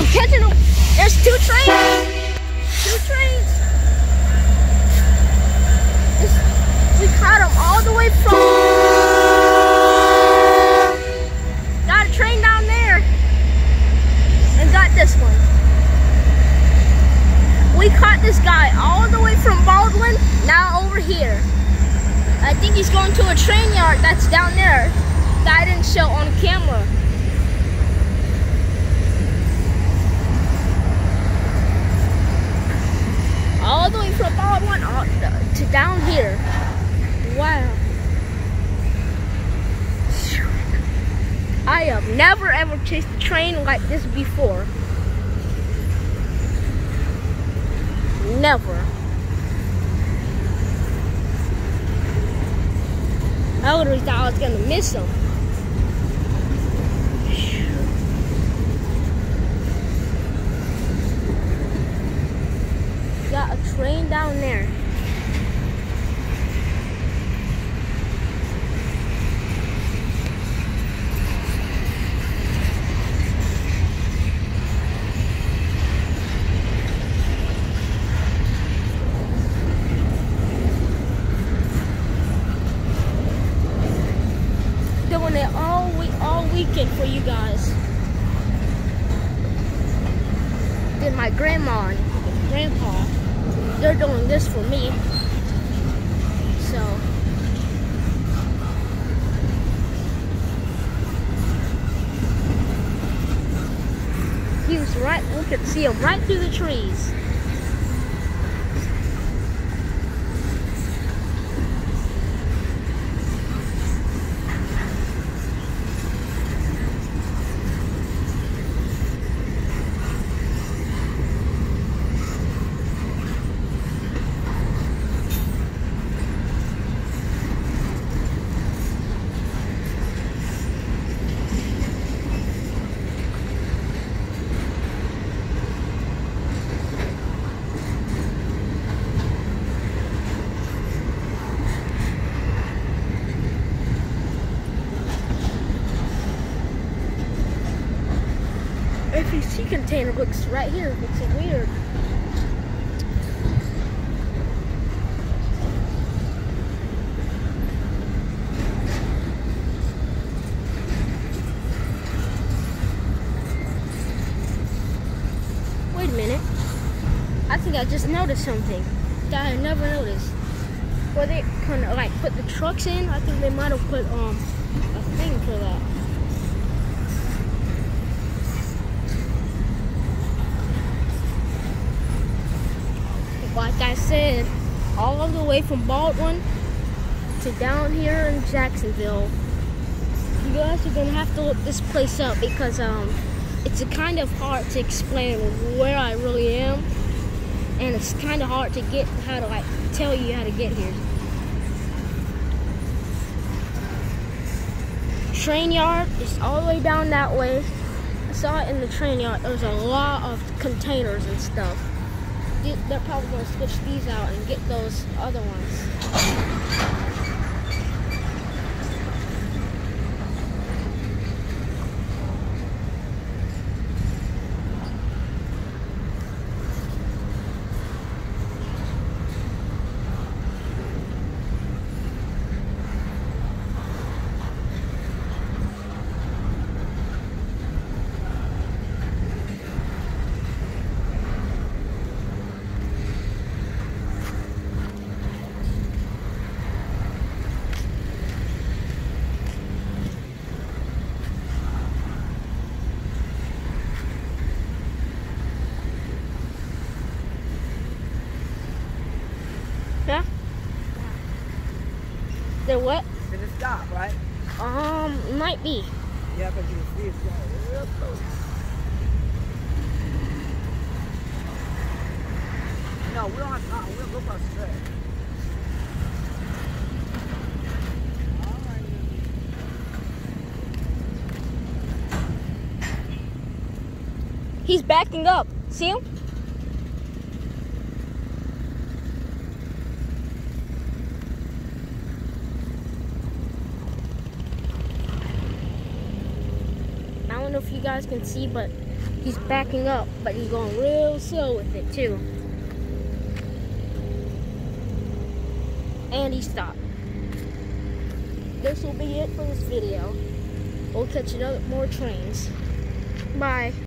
I'm catching them. There's two trains. Two trains. We caught them all the way from. Got a train down there. And got this one. We caught this guy all the way from Baldwin, now over here. I think he's going to a train yard that's down there that I didn't show on camera. All the way from Baldwin to down here. Wow. I have never ever chased a train like this before. Never. I literally thought I was gonna miss him. Got a train down there. Doing it all weekend for you guys. Then my grandma and grandpa, they're doing this for me. So he was right, we could see him right through the trees. FEC container looks right here. Looks weird. Wait a minute. I think I just noticed something that I never noticed. Where they kind of like put the trucks in. I think they might have put a thing for that. Like I said, all the way from Baldwin to down here in Jacksonville. You guys are gonna have to look this place up because it's kind of hard to explain where I really am, and it's kind of hard to get how to like tell you how to get here. Train yard is all the way down that way. I saw it in the train yard. There's a lot of containers and stuff. They're probably going to switch these out and get those other ones. Yeah? They're what? Did it stop, right? Might be. Yeah, but you can see it's going real close. No, we don't have time. We'll go across the track. He's backing up. See him? I don't know if you guys can see, but He's backing up, but he's going real slow with it too. And he stopped. This will be it for this video. We'll catch more trains. Bye.